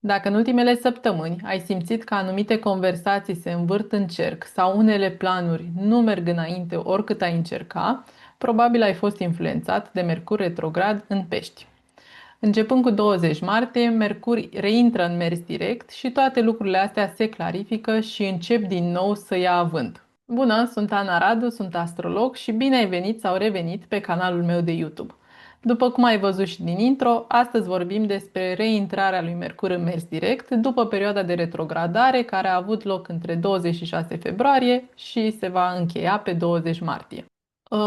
Dacă în ultimele săptămâni ai simțit că anumite conversații se învârt în cerc sau unele planuri nu merg înainte oricât ai încerca, probabil ai fost influențat de Mercur retrograd în Pești. Începând cu 20 martie, Mercur reintră în mers direct și toate lucrurile astea se clarifică și încep din nou să ia avânt. Bună, sunt Ana Radu, sunt astrolog și bine ai venit sau revenit pe canalul meu de YouTube. După cum ai văzut și din intro, astăzi vorbim despre reintrarea lui Mercur în mers direct după perioada de retrogradare care a avut loc între 26 februarie și se va încheia pe 20 martie.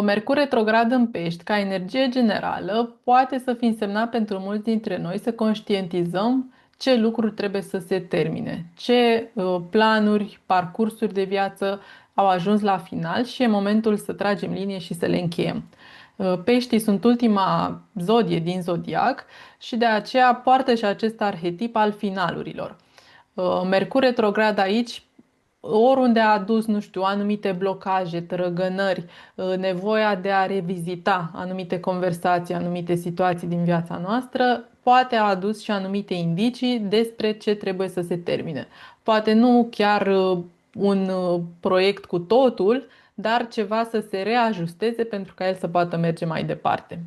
Mercur retrograd în Pești, ca energie generală, poate să fi însemnat pentru mulți dintre noi să conștientizăm ce lucruri trebuie să se termine, ce planuri, parcursuri de viață au ajuns la final și e momentul să tragem linie și să le încheiem. Peștii sunt ultima zodie din zodiac și de aceea poartă și acest arhetip al finalurilor. Mercur retrograd aici oriunde a adus, nu știu, anumite blocaje, trăgănări, nevoia de a revizita anumite conversații, anumite situații din viața noastră, poate a adus și anumite indicii despre ce trebuie să se termine. Poate nu chiar un proiect cu totul, dar ceva să se reajusteze pentru ca el să poată merge mai departe.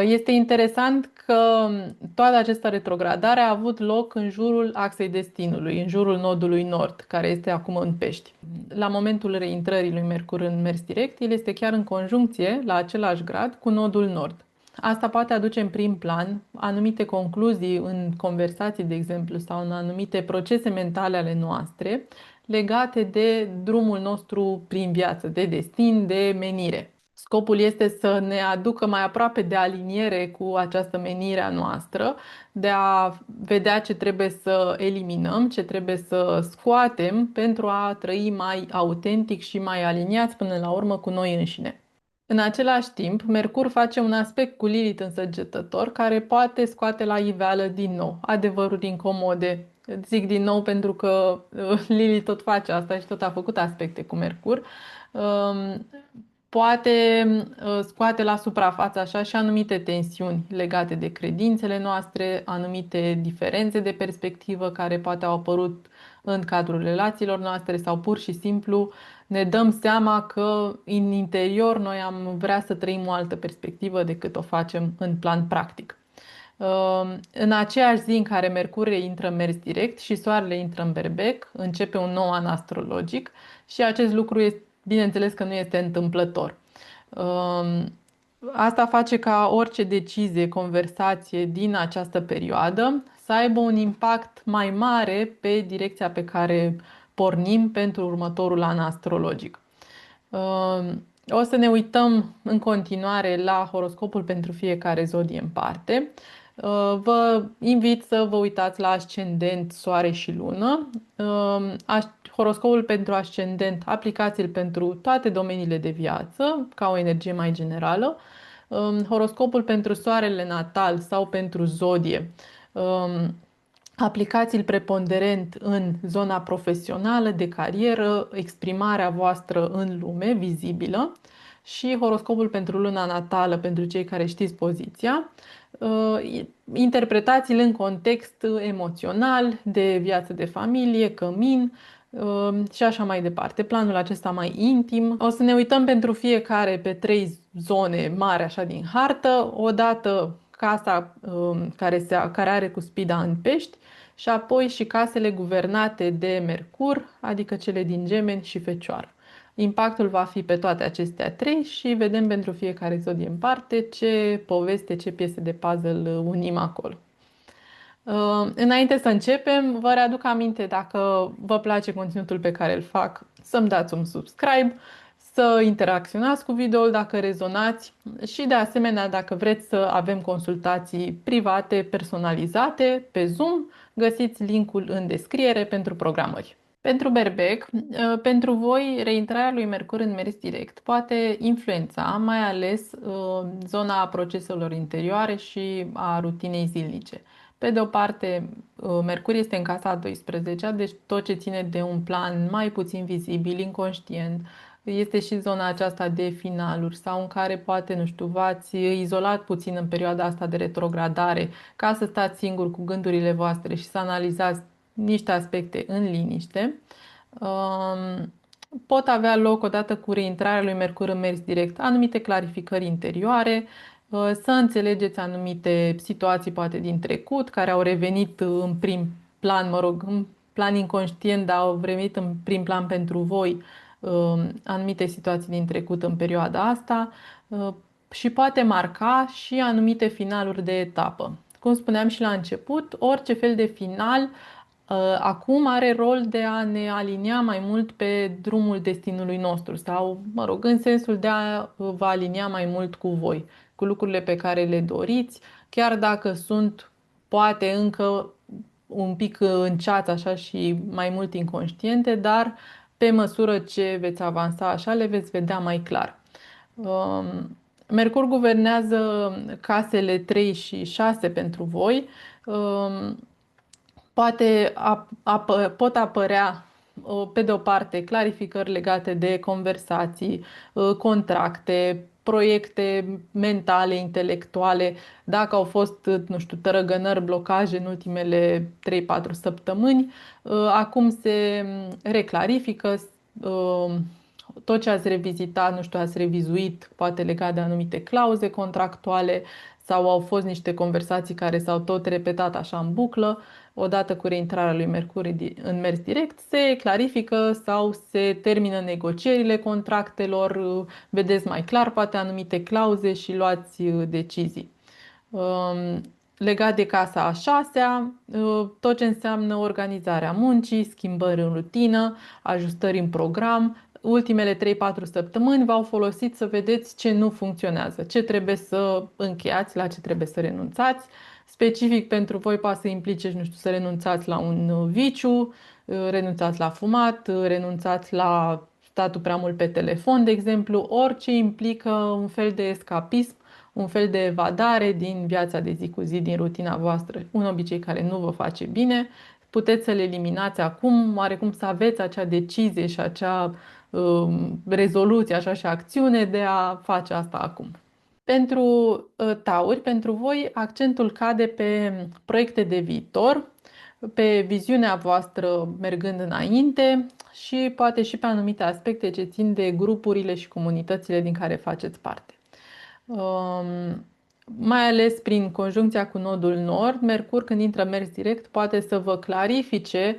Este interesant că toată această retrogradare a avut loc în jurul axei destinului, în jurul nodului nord, care este acum în Pești. La momentul reintrării lui Mercur în mers direct, el este chiar în conjuncție, la același grad, cu nodul nord. Asta poate aduce în prim plan anumite concluzii în conversații, de exemplu, sau în anumite procese mentale ale noastre legate de drumul nostru prin viață, de destin, de menire. Scopul este să ne aducă mai aproape de aliniere cu această menire a noastră, de a vedea ce trebuie să eliminăm, ce trebuie să scoatem pentru a trăi mai autentic și mai aliniați până la urmă cu noi înșine. În același timp, Mercur face un aspect cu Lilith în Săgetător care poate scoate la iveală din nou adevăruri incomode. Zic din nou pentru că Lilith tot face asta și tot a făcut aspecte cu Mercur. Um, Poate scoate la suprafață așa și anumite tensiuni legate de credințele noastre, anumite diferențe de perspectivă care poate au apărut în cadrul relațiilor noastre sau pur și simplu ne dăm seama că în interior noi am vrea să trăim o altă perspectivă decât o facem în plan practic. În aceeași zi în care Mercur intră în mers direct și Soarele intră în Berbec, începe un nou an astrologic și acest lucru este, bineînțeles că nu este întâmplător. Asta face ca orice decizie, conversație din această perioadă să aibă un impact mai mare pe direcția pe care pornim pentru următorul an astrologic. O să ne uităm în continuare la horoscopul pentru fiecare zodie în parte. Vă invit să vă uitați la ascendent, soare și lună. Horoscopul pentru ascendent, aplicați-l pentru toate domeniile de viață, ca o energie mai generală. Horoscopul pentru soarele natal sau pentru zodie. Aplicați-l preponderent în zona profesională, de carieră, exprimarea voastră în lume, vizibilă, și horoscopul pentru luna natală, pentru cei care știți poziția. Interpretați-l în context emoțional, de viață de familie, cămin și așa mai departe. Planul acesta mai intim. O să ne uităm pentru fiecare pe trei zone mari așa din hartă. Odată casa care are cuspida în Pești și apoi și casele guvernate de Mercur, adică cele din Gemeni și Fecioară. Impactul va fi pe toate acestea trei și vedem pentru fiecare zodie în parte ce poveste, ce piese de puzzle unim acolo. Înainte să începem, vă readuc aminte, dacă vă place conținutul pe care îl fac, să-mi dați un subscribe, să interacționați cu videoul dacă rezonați și de asemenea dacă vreți să avem consultații private, personalizate pe Zoom, găsiți linkul în descriere pentru programări. Pentru Berbec, pentru voi, reintrarea lui Mercur în mers direct poate influența mai ales zona proceselor interioare și a rutinei zilnice. Pe de o parte, Mercur este în casa a 12-a, deci tot ce ține de un plan mai puțin vizibil, inconștient, este și zona aceasta de finaluri sau în care poate, nu știu, v-ați izolat puțin în perioada asta de retrogradare ca să stați singur cu gândurile voastre și să analizați niște aspecte în liniște. Pot avea loc, odată cu reintrarea lui Mercur în mers direct, anumite clarificări interioare, să înțelegeți anumite situații, poate din trecut, care au revenit în prim plan, mă rog, în plan inconștient, dar au revenit în prim plan pentru voi, anumite situații din trecut în perioada asta, și poate marca și anumite finaluri de etapă. Cum spuneam și la început, orice fel de final acum are rol de a ne alinia mai mult pe drumul destinului nostru sau, mă rog, în sensul de a vă alinia mai mult cu voi, cu lucrurile pe care le doriți, chiar dacă sunt poate încă un pic în ceață așa și mai mult inconștiente, dar pe măsură ce veți avansa așa le veți vedea mai clar. Mercur guvernează casele 3 și 6 pentru voi. Pot apărea, pe de o parte, clarificări legate de conversații, contracte, proiecte mentale, intelectuale, dacă au fost, nu știu, tărăgănări, blocaje în ultimele 3-4 săptămâni, acum se reclarifică, tot ce ați revizitat, nu știu, ați revizuit, poate legat de anumite clauze contractuale sau au fost niște conversații care s-au tot repetat așa în buclă, odată cu reintrarea lui Mercur în mers direct, se clarifică sau se termină negocierile contractelor, vedeți mai clar poate anumite clauze și luați decizii. Legat de casa a șasea, tot ce înseamnă organizarea muncii, schimbări în rutină, ajustări în program, ultimele 3-4 săptămâni v-au folosit să vedeți ce nu funcționează, ce trebuie să încheiați, la ce trebuie să renunțați. Specific pentru voi poate să implice, nu știu, să renunțați la un viciu, renunțați la fumat, renunțați la statul prea mult pe telefon, de exemplu, orice implică un fel de escapism, un fel de evadare din viața de zi cu zi, din rutina voastră, un obicei care nu vă face bine, puteți să le eliminați acum, oarecum să aveți acea decizie și acea rezoluție, așa și acțiune de a face asta acum. Pentru tauri, pentru voi, accentul cade pe proiecte de viitor, pe viziunea voastră mergând înainte și poate și pe anumite aspecte ce țin de grupurile și comunitățile din care faceți parte. Mai ales prin conjuncția cu nodul nord, Mercur când intră mers direct poate să vă clarifice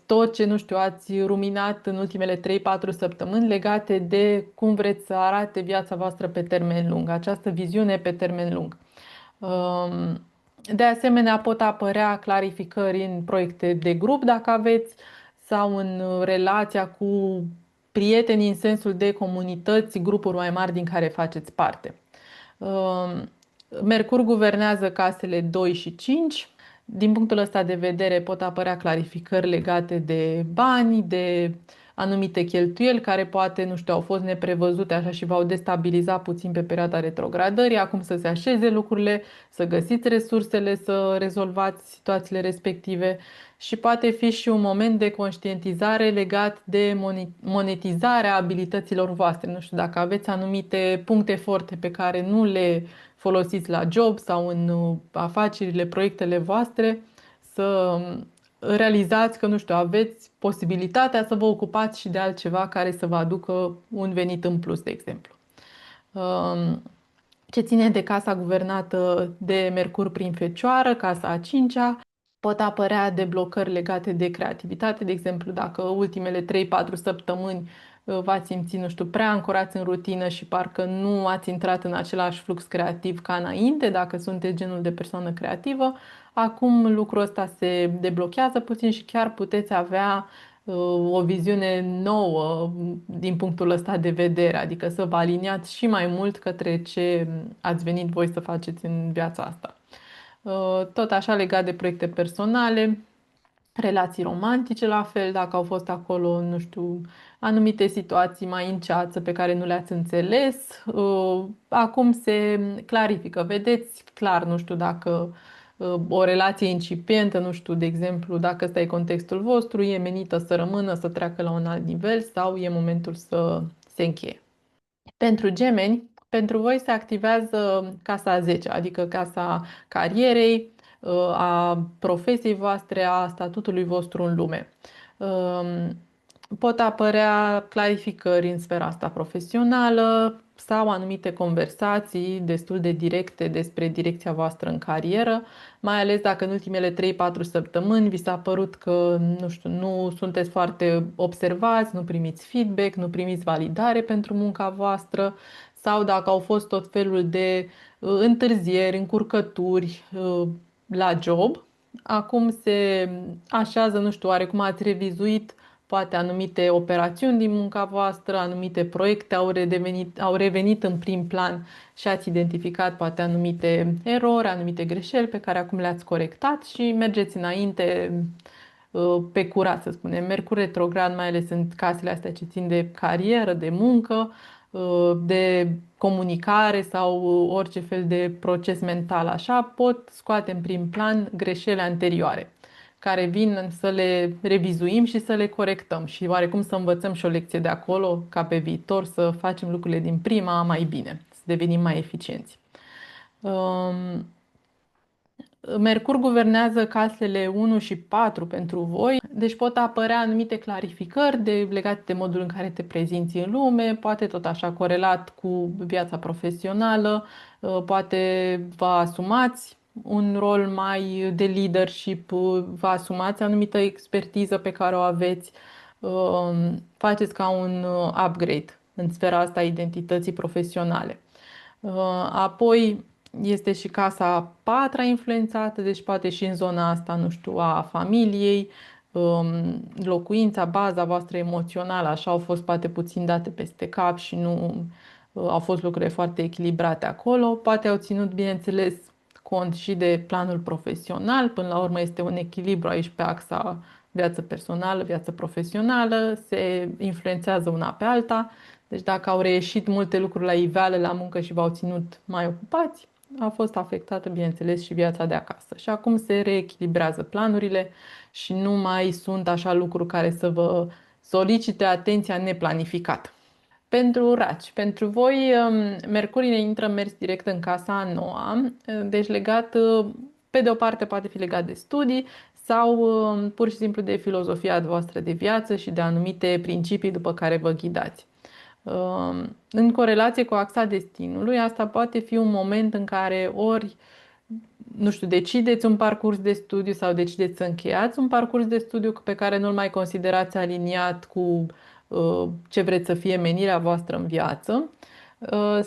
tot ce, nu știu, ați ruminat în ultimele 3-4 săptămâni legate de cum vreți să arate viața voastră pe termen lung, această viziune pe termen lung. De asemenea, pot apărea clarificări în proiecte de grup dacă aveți sau în relația cu prieteni în sensul de comunități, grupuri mai mari din care faceți parte. Mercur guvernează casele 2 și 5. Din punctul ăsta de vedere pot apărea clarificări legate de bani, de anumite cheltuieli care poate, nu știu, au fost neprevăzute așa și v-au destabilizat puțin pe perioada retrogradării. Acum să se așeze lucrurile, să găsiți resursele, să rezolvați situațiile respective și poate fi și un moment de conștientizare legat de monetizarea abilităților voastre. Nu știu, dacă aveți anumite puncte forte pe care nu le folosiți la job sau în afacerile, proiectele voastre, să realizați că, nu știu, aveți posibilitatea să vă ocupați și de altceva care să vă aducă un venit în plus, de exemplu. Ce ține de casa guvernată de Mercur prin Fecioară, casa a cincea, pot apărea deblocări legate de creativitate, de exemplu, dacă ultimele 3-4 săptămâni v-ați simțit, nu știu, prea ancorați în rutină și parcă nu ați intrat în același flux creativ ca înainte, dacă sunteți genul de persoană creativă, acum lucrul ăsta se deblochează puțin și chiar puteți avea o viziune nouă din punctul ăsta de vedere, adică să vă aliniați și mai mult către ce ați venit voi să faceți în viața asta. Tot așa legat de proiecte personale, relații romantice la fel, dacă au fost acolo, nu știu, anumite situații mai în ceață pe care nu le-ați înțeles, acum se clarifică, vedeți clar, nu știu, dacă o relație incipientă, nu știu, de exemplu, dacă ăsta e contextul vostru, e menită să rămână, să treacă la un alt nivel sau e momentul să se încheie. Pentru gemeni, pentru voi se activează casa a 10, adică casa carierei, a profesiei voastre, a statutului vostru în lume. Um, Pot apărea clarificări în sfera asta profesională sau anumite conversații destul de directe despre direcția voastră în carieră, mai ales dacă în ultimele 3-4 săptămâni vi s-a părut că, nu știu, nu sunteți foarte observați, nu primiți feedback, nu primiți validare pentru munca voastră sau dacă au fost tot felul de întârzieri, încurcături la job. Acum se așează, nu știu, oarecum ați revizuit poate anumite operațiuni din munca voastră, anumite proiecte au revenit în prim plan și ați identificat poate anumite erori, anumite greșeli pe care acum le-ați corectat și mergeți înainte pe curat, să spunem. Mercur retrograd, mai ales în casele astea ce țin de carieră, de muncă, de comunicare sau orice fel de proces mental, așa, pot scoate în prim plan greșelile anterioare care vin să le revizuim și să le corectăm și oarecum să învățăm și o lecție de acolo ca pe viitor să facem lucrurile din prima mai bine, să devenim mai eficienți. Um, Mercur guvernează casele 1 și 4 pentru voi, deci pot apărea anumite clarificări legate de modul în care te prezinți în lume, poate tot așa corelat cu viața profesională, poate vă asumați un rol mai de leadership, vă asumați anumită expertiză pe care o aveți, faceți ca un upgrade în sfera asta a identității profesionale. Apoi este și casa a patra influențată, deci poate și în zona asta, nu știu, a familiei, locuința, baza voastră emoțională, așa au fost poate puțin date peste cap și nu au fost lucruri foarte echilibrate acolo. Poate au ținut, bineînțeles, cont și de planul profesional. Până la urmă este un echilibru aici pe axa viață personală, viață profesională, se influențează una pe alta. Deci dacă au reieșit multe lucruri la iveală la muncă și v-au ținut mai ocupați, a fost afectată, bineînțeles, și viața de acasă. Și acum se reechilibrează planurile și nu mai sunt așa lucruri care să vă solicite atenția neplanificată. Pentru raci, pentru voi, Mercurii intră mers direct în casa a noua, deci legat, pe de o parte poate fi legat de studii sau pur și simplu de filozofia voastră de viață și de anumite principii după care vă ghidați. În corelație cu axa destinului, asta poate fi un moment în care ori, nu știu, decideți un parcurs de studiu sau decideți să încheiați un parcurs de studiu pe care nu-l mai considerați aliniat cu ce vreți să fie menirea voastră în viață.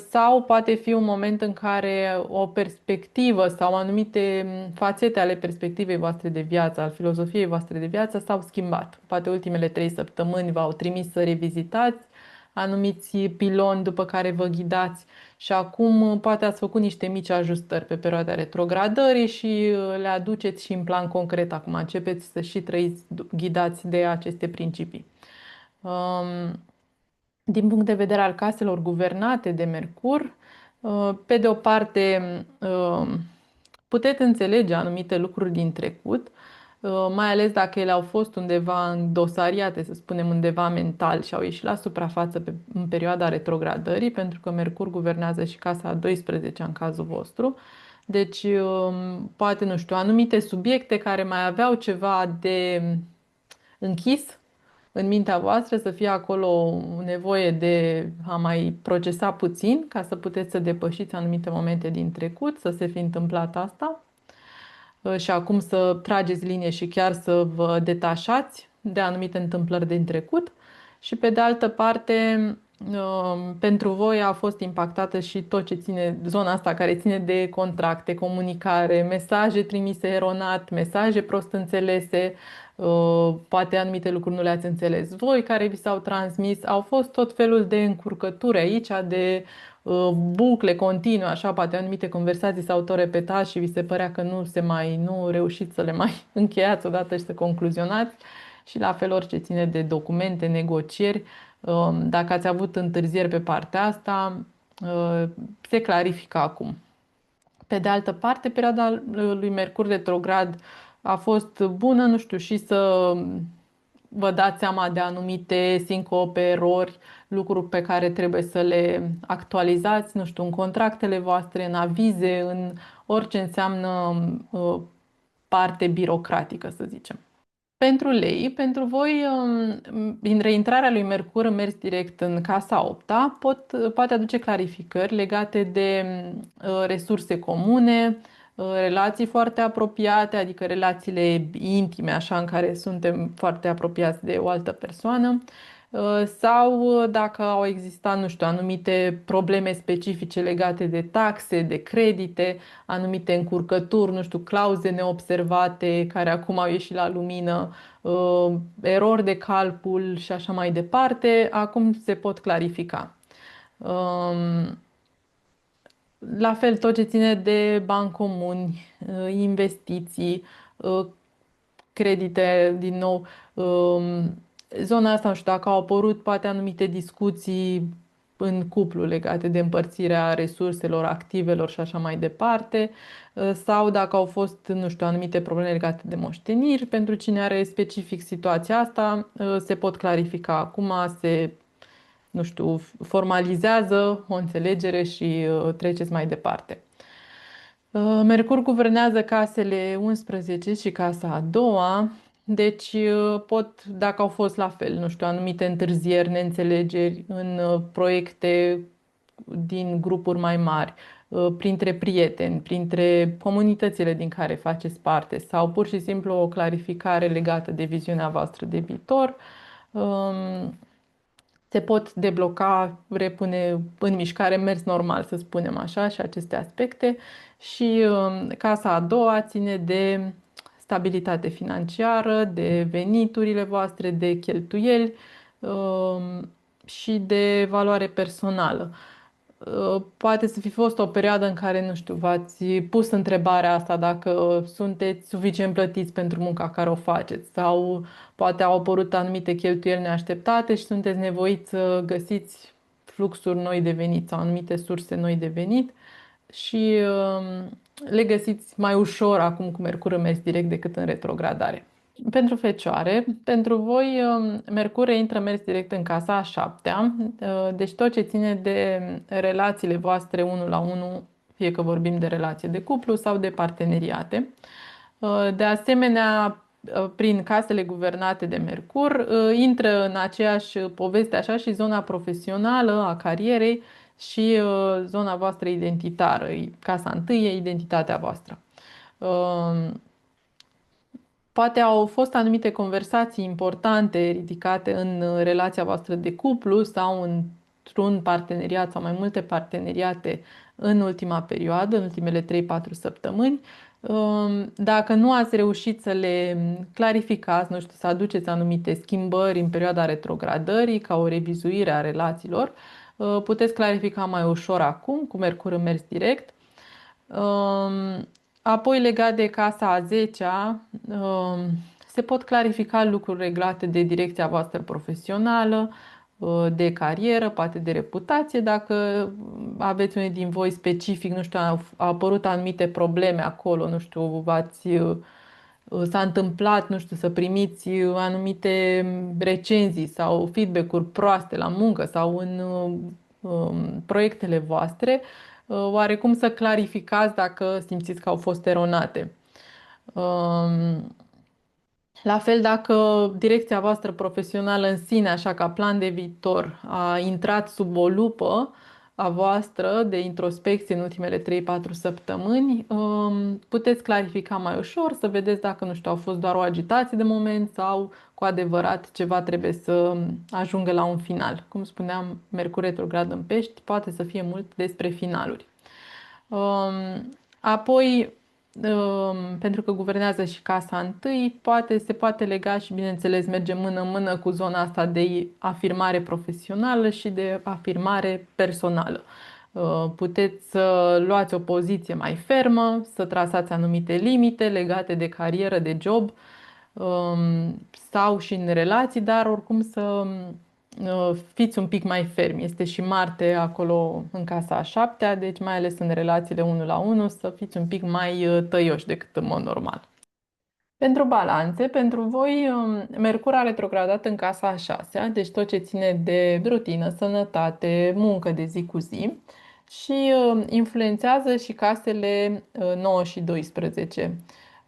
Sau poate fi un moment în care o perspectivă sau anumite fațete ale perspectivei voastre de viață, al filozofiei voastre de viață s-au schimbat. Poate ultimele 3 săptămâni v-au trimis să revizitați anumiți piloni după care vă ghidați și acum poate ați făcut niște mici ajustări pe perioada retrogradării și le aduceți și în plan concret acum. Începeți să și trăiți ghidați de aceste principii. Din punct de vedere al caselor guvernate de Mercur, pe de o parte, puteți înțelege anumite lucruri din trecut, mai ales dacă ele au fost undeva îndosariate, să spunem, undeva mental și au ieșit la suprafață în perioada retrogradării, pentru că Mercur guvernează și casa a 12 în cazul vostru. Deci, poate, nu știu, anumite subiecte care mai aveau ceva de închis în mintea voastră, să fie acolo nevoie de a mai procesa puțin ca să puteți să depășiți anumite momente din trecut, să se fi întâmplat asta și acum să trageți linie și chiar să vă detașați de anumite întâmplări din trecut. Și pe de altă parte, pentru voi a fost impactată și tot ce ține, zona asta care ține de contracte, comunicare, mesaje trimise eronat, mesaje prost înțelese, poate anumite lucruri nu le-ați înțeles voi care vi s-au transmis. Au fost tot felul de încurcături aici, de bucle continue, așa, poate anumite conversații s-au tot repetat și vi se părea că nu reușiți să le mai încheiați odată și să concluzionați. Și la fel orice ține de documente, negocieri, dacă ați avut întârzieri pe partea asta, se clarifică acum. Pe de altă parte, perioada lui Mercur retrograd a fost bună, nu știu, și să vă dați seama de anumite sincope, erori, lucruri pe care trebuie să le actualizați, nu știu, în contractele voastre, în avize, în orice înseamnă parte birocratică, să zicem. Pentru lei, pentru voi, din reintrarea lui Mercur în mers direct în casa 8-a, poate aduce clarificări legate de resurse comune, relații foarte apropiate, adică relațiile intime, așa, în care suntem foarte apropiați de o altă persoană, sau dacă au existat, nu știu, anumite probleme specifice legate de taxe, de credite, anumite încurcături, nu știu, clauze neobservate care acum au ieșit la lumină, erori de calcul și așa mai departe, acum se pot clarifica. Um, la fel, tot ce ține de bani comuni, investiții, uh, credite, din nou, zona asta, nu știu, dacă au apărut poate anumite discuții în cuplu legate de împărțirea resurselor, activelor și așa mai departe, sau dacă au fost, nu știu, anumite probleme legate de moșteniri, pentru cine are specific situația asta, se pot clarifica. Acum se, nu știu, formalizează o înțelegere și treceți mai departe. Mercur guvernează casele 11 și casa a doua, deci pot, dacă au fost la fel, nu știu, anumite întârzieri, neînțelegeri în proiecte din grupuri mai mari, printre prieteni, printre comunitățile din care faceți parte sau pur și simplu o clarificare legată de viziunea voastră de viitor, se pot debloca, repune în mișcare, mers normal, să spunem așa, și aceste aspecte. Și casa a doua ține de stabilitate financiară, de veniturile voastre, de cheltuieli și de valoare personală. Poate să fi fost o perioadă în care, nu știu, v-ați pus întrebarea asta dacă sunteți suficient plătiți pentru munca care o faceți sau poate au apărut anumite cheltuieli neașteptate și sunteți nevoiți să găsiți fluxuri noi de venit sau anumite surse noi de venit și le găsiți mai ușor acum cu Mercur în mers direct decât în retrogradare. Pentru fecioare, pentru voi, Mercur intră mers direct în casa a 7-a, deci tot ce ține de relațiile voastre unul la unul, fie că vorbim de relație de cuplu sau de parteneriate. De asemenea, prin casele guvernate de Mercur, intră în aceeași poveste așa și zona profesională a carierei și zona voastră identitară. Casa întâi e identitatea voastră. Poate au fost anumite conversații importante ridicate în relația voastră de cuplu sau într-un parteneriat sau mai multe parteneriate în ultima perioadă, în ultimele 3-4 săptămâni. Dacă nu ați reușit să le clarificați, nu știu, să aduceți anumite schimbări în perioada retrogradării, ca o revizuire a relațiilor, puteți clarifica mai ușor acum, cu Mercur în mers direct. Apoi, legat de casa a 10-a, se pot clarifica lucruri reglate de direcția voastră profesională, de carieră, poate de reputație. Dacă aveți unii din voi specific, nu știu, au apărut anumite probleme acolo, nu știu, s-a întâmplat, nu știu, să primiți anumite recenzii sau feedback-uri proaste la muncă sau în proiectele voastre, oarecum să clarificați dacă simțiți că au fost eronate. La fel, dacă direcția voastră profesională în sine, așa ca plan de viitor, a intrat sub o lupă a voastră de introspecție în ultimele 3-4 săptămâni, puteți clarifica mai ușor, să vedeți dacă, nu știu, au fost doar o agitație de moment sau cu adevărat ceva trebuie să ajungă la un final. Cum spuneam, Mercur retrograd în Pești poate să fie mult despre finaluri. Apoi, pentru că guvernează și casa întâi, se poate lega și, bineînțeles, merge mână-mână cu zona asta de afirmare profesională și de afirmare personală. Puteți să luați o poziție mai fermă, să trasați anumite limite legate de carieră, de job sau și în relații, dar oricum să fiți un pic mai fermi. Este și Marte acolo în casa a șaptea, deci mai ales în relațiile 1 la 1, să fiți un pic mai tăioși decât în mod normal. Pentru balanțe, pentru voi, Mercur a retrogradat în casa a șasea, deci tot ce ține de rutină, sănătate, muncă de zi cu zi și influențează și casele 9 și 12.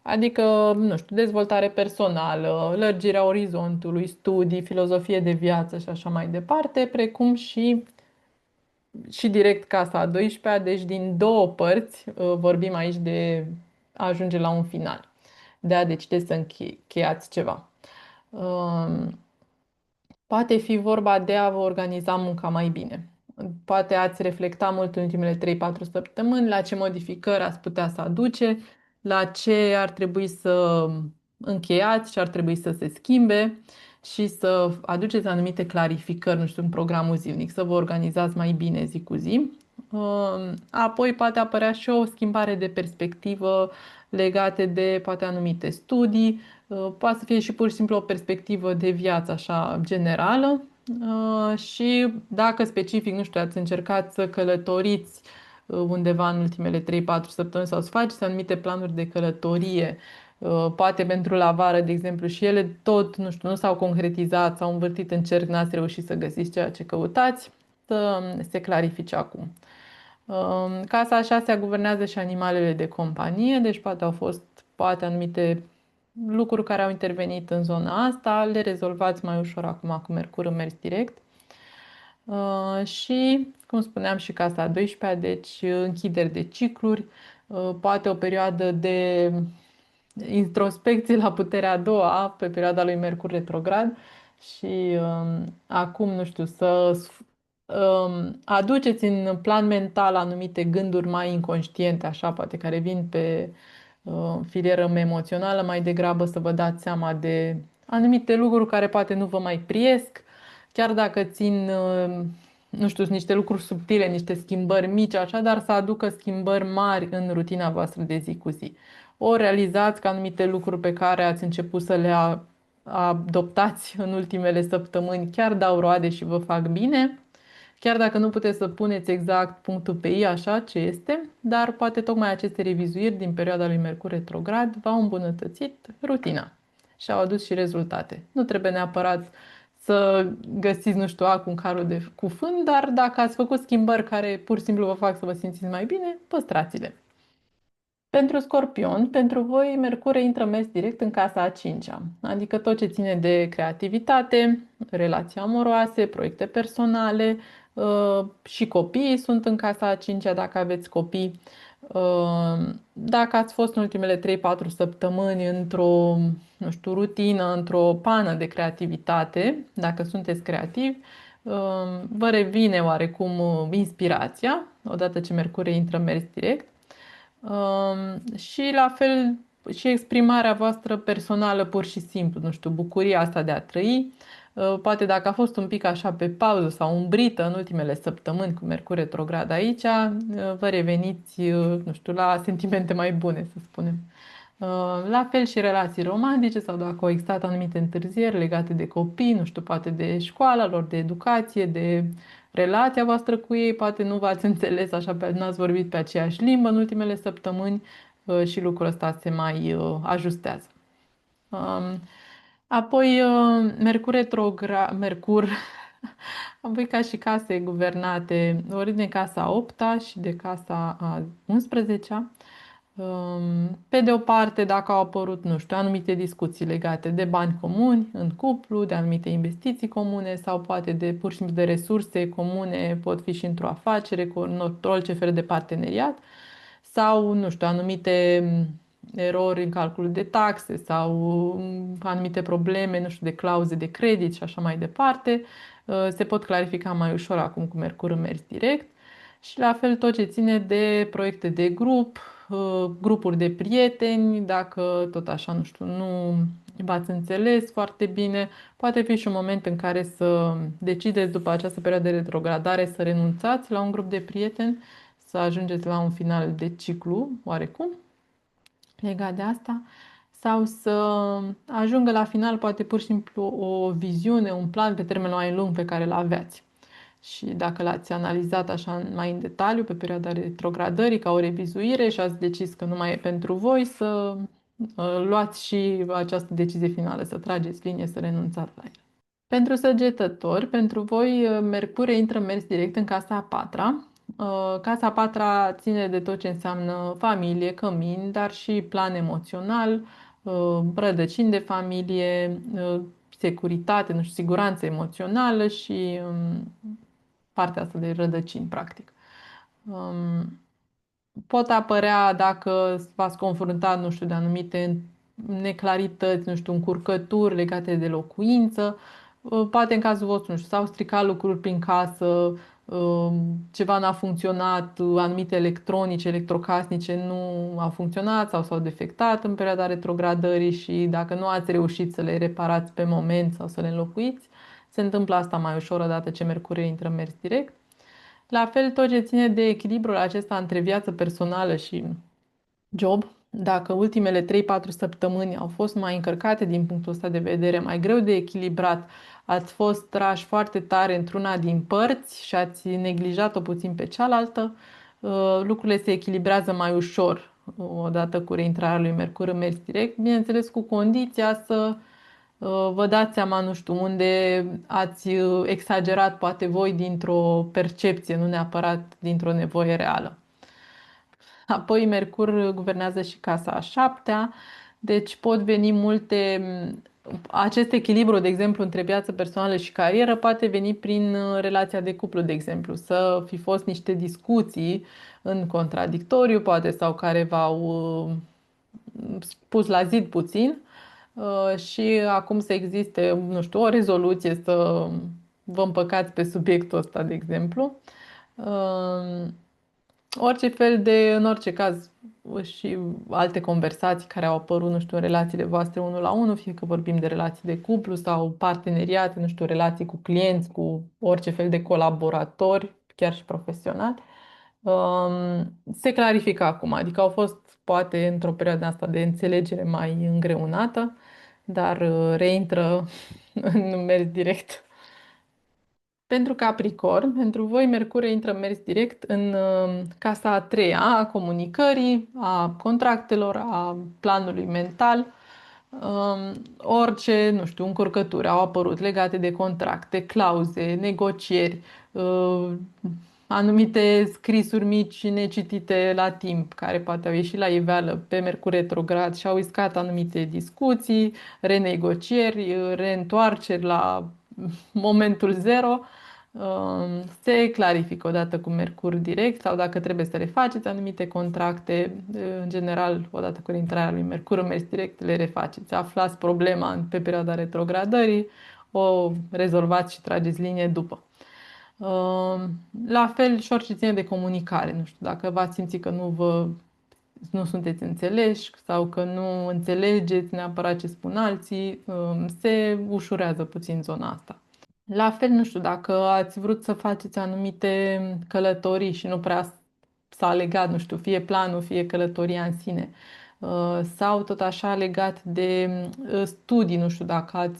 Adică, nu știu, dezvoltare personală, lărgirea orizontului, studii, filozofie de viață și așa mai departe, precum și direct casa a 12-a, deci din două părți vorbim aici de a ajunge la un final, de a decide să încheiați ceva. Poate fi vorba de a vă organiza munca mai bine. Poate ați reflecta mult în ultimele 3-4 săptămâni la ce modificări ați putea să aduce, la ce ar trebui să încheiați, ce ar trebui să se schimbe și să aduceți anumite clarificări, nu știu, în programul zilnic, să vă organizați mai bine zi cu zi. Apoi poate apărea și o schimbare de perspectivă legate de poate anumite studii. Poate să fie și pur și simplu o perspectivă de viață așa generală. Și dacă specific, nu știu, ați încercat să călătoriți undeva în ultimele 3-4 săptămâni sau să faceți anumite planuri de călătorie, poate pentru la vară, de exemplu, și ele tot, nu știu, nu s-au concretizat, s-au învârtit în cerc, n-ați reușit să găsiți ceea ce căutați, să se clarifice acum. Casa a șasea guvernează și animalele de companie, deci poate au fost anumite lucruri care au intervenit în zona asta, le rezolvați mai ușor acum cu Mercur în mers direct. Și, cum spuneam, și casa a 12-a, deci închideri de cicluri, poate o perioadă de introspecție la puterea a doua pe perioada lui Mercur retrograd și acum, nu știu, să aduceți în plan mental anumite gânduri mai inconștiente, așa, poate care vin pe filieră emoțională, mai degrabă să vă dați seama de anumite lucruri care poate nu vă mai priesc, chiar dacă țin, nu știu, niște lucruri subtile, niște schimbări mici, așa, dar să aducă schimbări mari în rutina voastră de zi cu zi. Ori realizați că anumite lucruri pe care ați început să le adoptați în ultimele săptămâni chiar dau roade și vă fac bine, chiar dacă nu puteți să puneți exact punctul pe i, așa ce este, dar poate tocmai aceste revizuiri din perioada lui Mercur retrograd v-au îmbunătățit rutina și au adus și rezultate. Nu trebuie neapărat să găsiți, nu știu, acum carul cu fân, dar dacă ați făcut schimbări care pur și simplu vă fac să vă simțiți mai bine, păstrați-le. Pentru Scorpion, pentru voi, Mercur intră mers direct în casa a cincea, adică tot ce ține de creativitate, relații amoroase, proiecte personale și copiii sunt în casa a cincea dacă aveți copii. Dacă ați fost în ultimele 3-4 săptămâni într-o, nu știu, rutină, într-o pană de creativitate, dacă sunteți creativi, vă revine oarecum inspirația, odată ce Mercur intră mers direct. Și la fel și exprimarea voastră personală pur și simplu, nu știu, bucuria asta de a trăi. Poate dacă a fost un pic așa pe pauză sau umbrită în ultimele săptămâni cu Mercur retrograd aici, vă reveniți, nu știu, la sentimente mai bune, să spunem. La fel și relații romantice sau dacă au existat anumite întârzieri legate de copii, nu știu, poate de școala lor, de educație, de relația voastră cu ei, poate nu v-ați înțeles așa, n-ați vorbit pe aceeași limbă în ultimele săptămâni și lucrul ăsta se mai ajustează. Apoi Mercur, apoi ca și case guvernate, ori de casa a 8-a și de casa a 11-a. Pe de o parte, dacă au apărut, nu știu, anumite discuții legate de bani comuni în cuplu, de anumite investiții comune sau poate de pur și simplu de resurse comune, pot fi și într-o afacere, cu orice fel de parteneriat sau, nu știu, anumite erori în calculul de taxe sau anumite probleme, nu știu, de clauze de credit și așa mai departe, se pot clarifica mai ușor acum cu Mercur în mers direct. Și la fel tot ce ține de proiecte de grup, grupuri de prieteni, dacă tot așa, nu știu, nu v-ați înțeles foarte bine, poate fi și un moment în care să decideți după această perioadă de retrogradare să renunțați la un grup de prieteni, să ajungeți la un final de ciclu, oarecum, legat de asta, sau să ajungă la final poate pur și simplu o viziune, un plan pe termen mai lung pe care îl aveați. Și dacă l-ați analizat așa mai în detaliu pe perioada retrogradării ca o revizuire și ați decis că nu mai e pentru voi, să luați și această decizie finală, să trageți linie, să renunțați la el. Pentru săgetători, pentru voi, Mercure intră în mers direct în casa a patra. Casa a patra ține de tot ce înseamnă familie, cămin, dar și plan emoțional, rădăcini de familie, securitate, nu știu, siguranță emoțională și partea asta de rădăcini, practic. Um, Pot apărea dacă v-ați confruntat, nu știu, de anumite neclarități, nu știu, încurcături legate de locuință. Poate în cazul vostru, nu știu, s-au stricat lucruri prin casă, ceva n-a funcționat, anumite electronice, electrocasnice nu au funcționat sau s-au defectat în perioada retrogradării și dacă nu ați reușit să le reparați pe moment sau să le înlocuiți, se întâmplă asta mai ușor odată ce Mercurie intră în mers direct. La fel, tot ce ține de echilibrul acesta între viață personală și job, dacă ultimele 3-4 săptămâni au fost mai încărcate din punctul ăsta de vedere, mai greu de echilibrat, ați fost trași foarte tare într-una din părți și ați neglijat-o puțin pe cealaltă, lucrurile se echilibrează mai ușor odată cu reintrarea lui Mercur în mers direct, bineînțeles cu condiția să vă dați seama, nu știu, unde ați exagerat poate voi dintr-o percepție, nu neapărat dintr-o nevoie reală. Apoi Mercur guvernează și casa a șaptea, deci pot veni multe... Acest echilibru, de exemplu, între viață personală și carieră poate veni prin relația de cuplu, de exemplu, să fi fost niște discuții în contradictoriu, poate, sau care v-au pus la zid puțin și acum să existe, nu știu, o rezoluție să vă împăcați pe subiectul ăsta, de exemplu. Orice fel de, în orice caz, și alte conversații care au apărut, nu știu, în relațiile voastre unul la unul, fie că vorbim de relații de cuplu sau parteneriate, nu știu, relații cu clienți, cu orice fel de colaboratori, chiar și profesionali, se clarifică acum. Adică au fost, poate, într-o perioadă asta de înțelegere mai îngreunată, dar reintră în mers direct. Pentru Capricorn, pentru voi, Mercure intră în mers direct în casa a treia a comunicării, a contractelor, a planului mental. Orice, nu știu, încurcături au apărut legate de contracte, clauze, negocieri, anumite scrisuri mici necitite la timp, care poate au ieșit la iveală pe Mercur retrograd și au iscat anumite discuții, renegocieri, reîntoarceri la momentul zero. Se clarifică odată cu Mercur direct sau dacă trebuie să refaceți anumite contracte, în general, odată cu intrarea lui Mercur în mers direct, le refaceți. Aflați problema pe perioada retrogradării, o rezolvați și trageți linie după. La fel și orice ține de comunicare. Nu știu, dacă v-ați simțit că nu sunteți înțeleși sau că nu înțelegeți neapărat ce spun alții, se ușurează puțin zona asta. La fel, nu știu, dacă ați vrut să faceți anumite călătorii și nu prea s-a legat, nu știu, fie planul, fie călătoria în sine, sau tot așa legat de studii, nu știu, dacă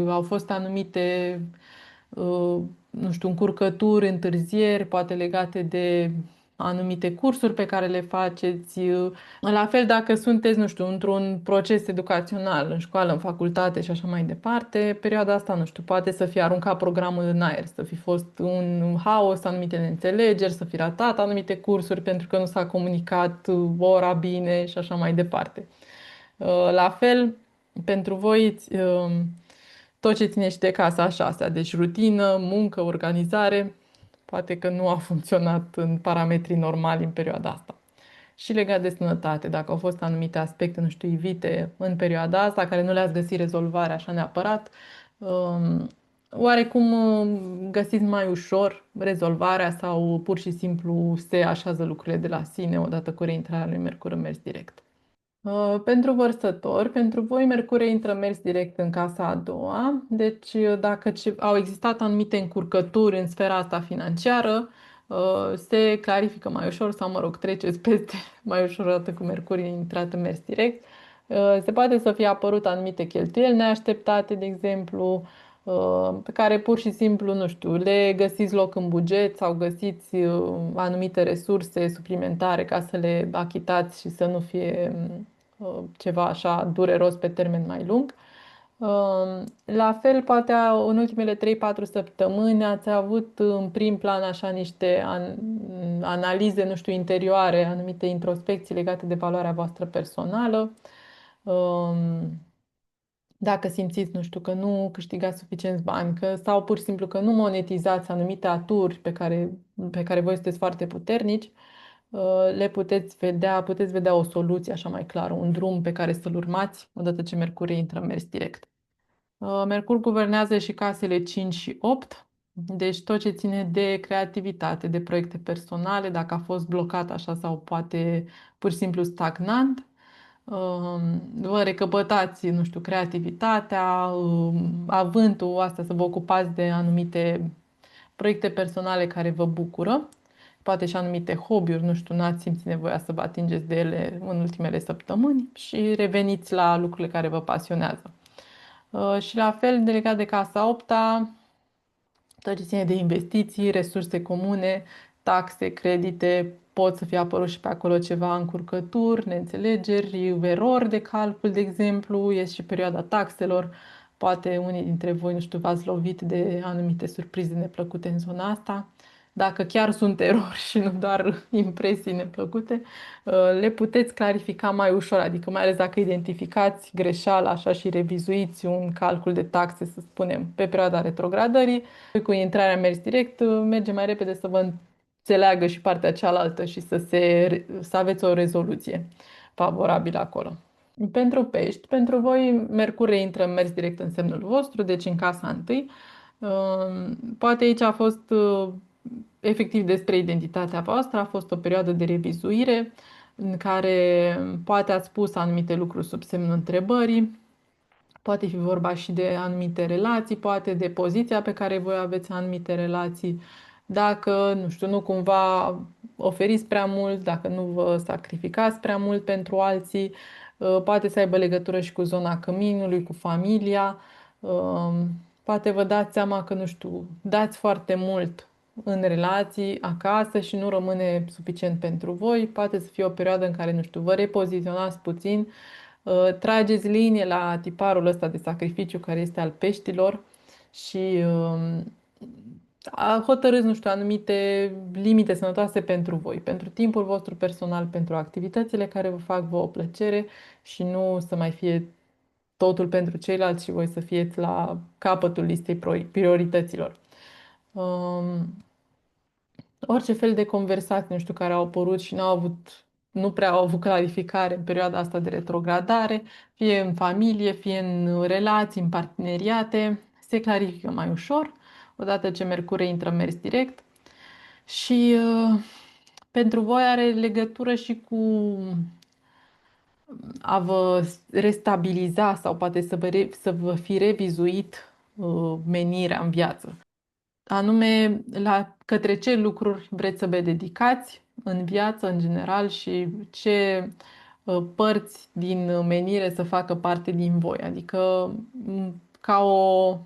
au fost anumite, nu știu, încurcături, întârzieri, poate legate de anumite cursuri pe care le faceți. La fel, dacă sunteți, nu știu, într-un proces educațional, în școală, în facultate și așa mai departe, perioada asta, nu știu, poate să fie aruncat programul în aer, să fi fost un haos, anumite neînțelegeri, să fi ratat anumite cursuri pentru că nu s-a comunicat ora bine și așa mai departe. La fel, pentru voi, tot ce ține și de casa a șasea, deci rutină, muncă, organizare, poate că nu a funcționat în parametrii normali în perioada asta. Și legat de sănătate, dacă au fost anumite aspecte, nu știu, ivite în perioada asta, care nu le-ați găsit rezolvare așa neapărat, oarecum găsiți mai ușor rezolvarea sau pur și simplu se așează lucrurile de la sine odată cu reintrarea lui Mercur în mers direct. Pentru vărsători, pentru voi Mercurie intră mers direct în casa a doua, deci dacă au existat anumite încurcături în sfera asta financiară, se clarifică mai ușor sau, mă rog, treceți peste mai ușor odată cu Mercurie intrat în mers direct. Se poate să fie apărut anumite cheltuieli neașteptate, de exemplu, pe care pur și simplu, nu știu, le găsiți loc în buget sau găsiți anumite resurse suplimentare ca să le achitați și să nu fie ceva așa dureros pe termen mai lung. La fel, poate în ultimele 3-4 săptămâni ați avut în prim plan așa niște analize, nu știu, interioare, anumite introspecții legate de valoarea voastră personală. Um, Dacă simțiți, nu știu, că nu câștigați suficienți bani, că, sau pur și simplu că nu monetizați anumite aturi pe care voi sunteți foarte puternici, le puteți vedea o soluție așa mai clară, un drum pe care să-l urmați odată ce Mercurie intră în mers direct. Mercur guvernează și casele 5 și 8, deci tot ce ține de creativitate, de proiecte personale, dacă a fost blocat așa sau poate pur și simplu stagnant, vă recăpătați, nu știu, creativitatea, avântul asta să vă ocupați de anumite proiecte personale care vă bucură, poate și anumite hobby-uri, nu știu, n-ați simțit nevoia să vă atingeți de ele în ultimele săptămâni și reveniți la lucrurile care vă pasionează. Și la fel, legat de casa 8, tot ce ține de investiții, resurse comune, taxe, credite, pot să fie apărut și pe acolo ceva încurcături, neînțelegeri, erori de calcul, de exemplu, e și perioada taxelor. Poate unii dintre voi, nu știu, v-ați lovit de anumite surprize neplăcute în zona asta. Dacă chiar sunt erori și nu doar impresii neplăcute, le puteți clarifica mai ușor, adică mai ales dacă identificați greșeala așa și revizuiți un calcul de taxe, să spunem, pe perioada retrogradării, cu intrarea mers direct, merge mai repede să vă înțeleagă și partea cealaltă și să aveți o rezoluție favorabilă acolo. Pentru pești, pentru voi, Mercurie intră în mers direct în semnul vostru, deci în casa întâi. Poate aici a fost efectiv despre identitatea voastră, a fost o perioadă de revizuire în care poate ați pus anumite lucruri sub semnul întrebării, poate fi vorba și de anumite relații, poate de poziția pe care voi aveți anumite relații, dacă, nu știu, nu cumva oferiți prea mult, dacă nu vă sacrificați prea mult pentru alții, poate să aibă legătură și cu zona căminului, cu familia, poate vă dați seama că, nu știu, dați foarte mult în relații acasă și nu rămâne suficient pentru voi, poate să fie o perioadă în care, nu știu, vă repoziționați puțin, trageți linie la tiparul ăsta de sacrificiu care este al peștilor și hotărâți, nu știu, anumite limite sănătoase pentru voi, pentru timpul vostru personal, pentru activitățile care vă fac vouă plăcere și nu să mai fie totul pentru ceilalți și voi să fieți la capătul listei priorităților. Um, Orice fel de conversații, nu știu, care au apărut și nu prea au avut clarificare în perioada asta de retrogradare, fie în familie, fie în relații, în parteneriate, se clarifică mai ușor, odată ce Mercurie intră în mers direct. Și pentru voi are legătură și cu a vă restabiliza sau poate să vă fi revizuit menirea în viață. Anume, către ce lucruri vreți să vă dedicați în viață, în general, și ce părți din menire să facă parte din voi. Adică, ca o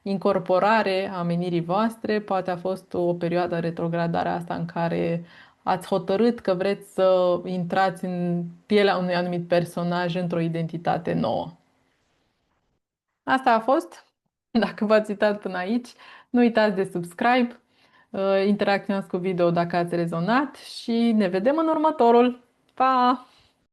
incorporare a menirii voastre, poate a fost o perioadă retrogradare asta în care ați hotărât că vreți să intrați în pielea unui anumit personaj într-o identitate nouă. Asta a fost. Dacă v-ați uitat până aici, nu uitați de subscribe, interacționați cu video dacă ați rezonat și ne vedem în următorul. Pa!